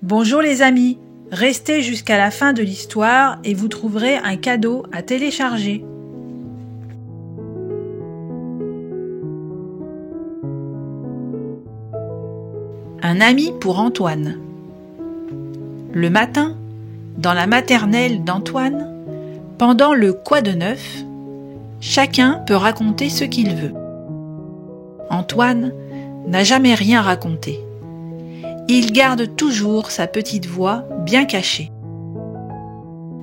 Bonjour les amis, restez jusqu'à la fin de l'histoire et vous trouverez un cadeau à télécharger. Un ami pour Antoine. Le matin, dans la maternelle d'Antoine, pendant le Quoi de neuf, chacun peut raconter ce qu'il veut. Antoine n'a jamais rien raconté. Il garde toujours sa petite voix bien cachée.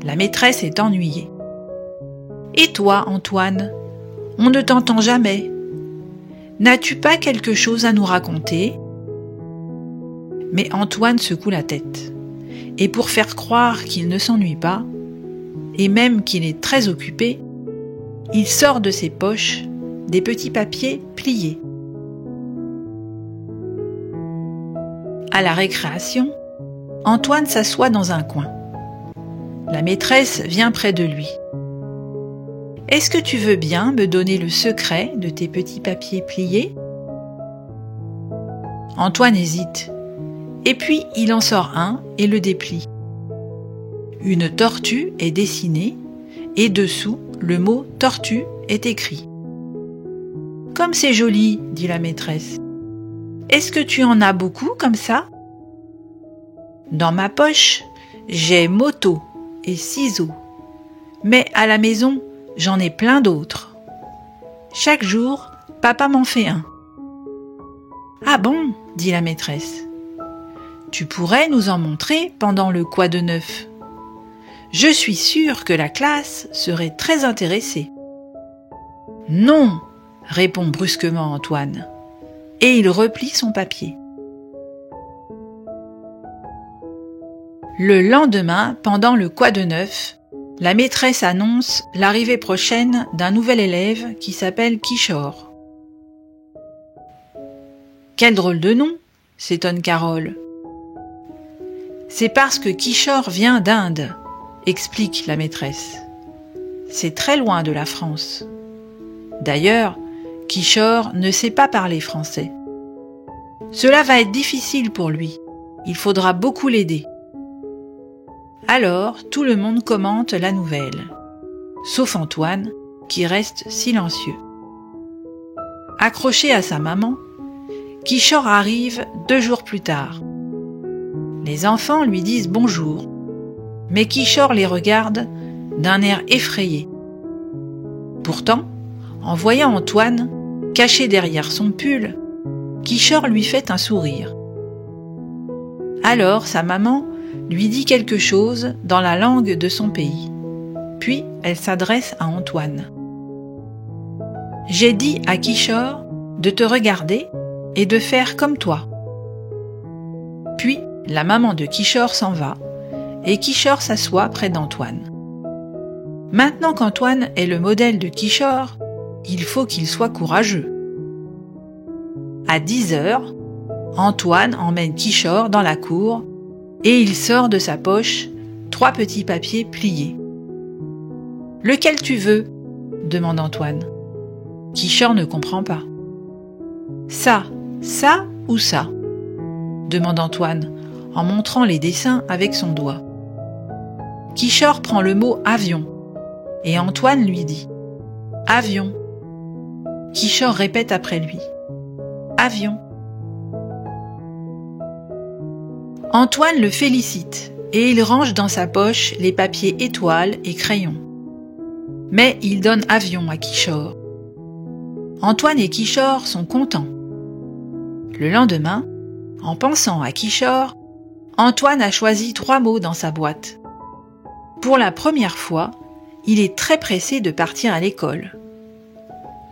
La maîtresse est ennuyée. « Et toi, Antoine, on ne t'entend jamais. N'as-tu pas quelque chose à nous raconter ?» Mais Antoine secoue la tête. Et pour faire croire qu'il ne s'ennuie pas, et même qu'il est très occupé, il sort de ses poches des petits papiers pliés. À la récréation, Antoine s'assoit dans un coin. La maîtresse vient près de lui. « Est-ce que tu veux bien me donner le secret de tes petits papiers pliés ?» Antoine hésite. Et puis il en sort un et le déplie. Une tortue est dessinée et dessous, le mot « tortue » est écrit. « Comme c'est joli, » dit la maîtresse. « Est-ce que tu en as beaucoup comme ça ?»« Dans ma poche, j'ai moto et ciseaux. Mais à la maison, j'en ai plein d'autres. Chaque jour, papa m'en fait un. »« Ah bon ?» dit la maîtresse. « Tu pourrais nous en montrer pendant le Quoi de neuf ? Je suis sûre que la classe serait très intéressée. »« Non !» répond brusquement Antoine. Et il replie son papier. Le lendemain, pendant le Quoi de neuf, la maîtresse annonce l'arrivée prochaine d'un nouvel élève qui s'appelle Kishore. « Quel drôle de nom !» s'étonne Carole. « C'est parce que Kishore vient d'Inde, » explique la maîtresse. « C'est très loin de la France. D'ailleurs, Kishore ne sait pas parler français. Cela va être difficile pour lui. Il faudra beaucoup l'aider. » Alors, tout le monde commente la nouvelle, sauf Antoine, qui reste silencieux. Accroché à sa maman, Kishore arrive 2 jours plus tard. Les enfants lui disent bonjour, mais Kishore les regarde d'un air effrayé. Pourtant, en voyant Antoine, caché derrière son pull, Kishore lui fait un sourire. Alors sa maman lui dit quelque chose dans la langue de son pays. Puis elle s'adresse à Antoine. « J'ai dit à Kishore de te regarder et de faire comme toi. » Puis la maman de Kishore s'en va et Kishore s'assoit près d'Antoine. Maintenant qu'Antoine est le modèle de Kishore, il faut qu'il soit courageux. À 10h, Antoine emmène Kishore dans la cour et il sort de sa poche 3 petits papiers pliés. « Lequel tu veux ?» demande Antoine. Kishore ne comprend pas. « Ça ou ça ?» demande Antoine en montrant les dessins avec son doigt. Kishore prend le mot « avion » et Antoine lui dit « avion ». Kishore répète après lui « avion ». Antoine le félicite et il range dans sa poche les papiers étoiles et crayons. Mais il donne avion à Kishore. Antoine et Kishore sont contents. Le lendemain, en pensant à Kishore, Antoine a choisi 3 mots dans sa boîte. Pour la première fois, il est très pressé de partir à l'école.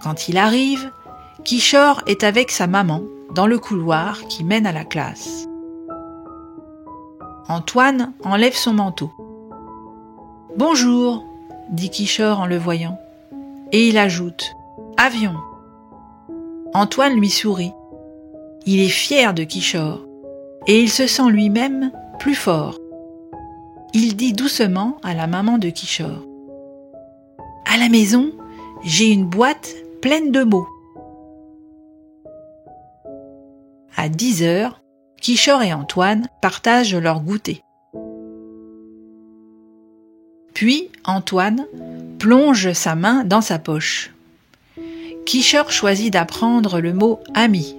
Quand il arrive, Kishore est avec sa maman dans le couloir qui mène à la classe. Antoine enlève son manteau. « Bonjour !» dit Kishore en le voyant. Et il ajoute « avion !» Antoine lui sourit. Il est fier de Kishore et il se sent lui-même plus fort. Il dit doucement à la maman de Kishore. « À la maison, j'ai une boîte pleine de mots. » À 10h, Quichor et Antoine partagent leur goûter. Puis Antoine plonge sa main dans sa poche. Quichor choisit d'apprendre le mot « ami ».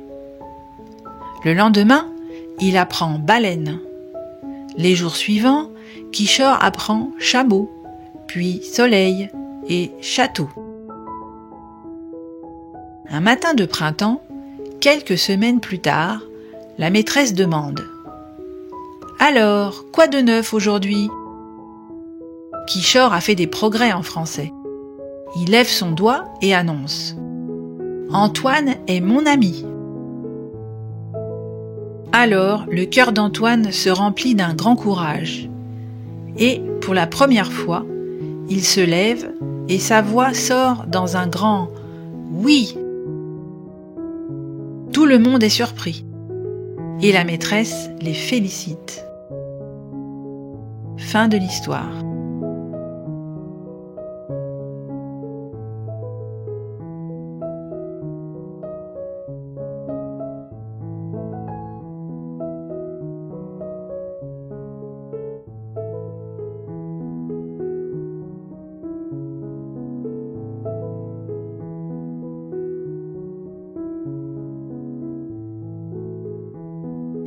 Le lendemain, il apprend « baleine ». Les jours suivants, Quichor apprend « chameau », puis « soleil » et « château ». Un matin de printemps, quelques semaines plus tard, la maîtresse demande « Alors, quoi de neuf aujourd'hui ?» Quichor a fait des progrès en français. Il lève son doigt et annonce « Antoine est mon ami ». Alors, le cœur d'Antoine se remplit d'un grand courage. Et, pour la première fois, il se lève et sa voix sort dans un grand « oui ». Tout le monde est surpris. Et la maîtresse les félicite. Fin de l'histoire.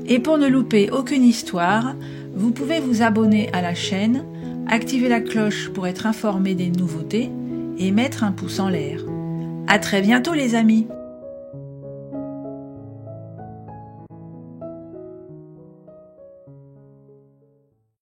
Et pour ne louper aucune histoire, vous pouvez vous abonner à la chaîne, activer la cloche pour être informé des nouveautés et mettre un pouce en l'air. À très bientôt les amis!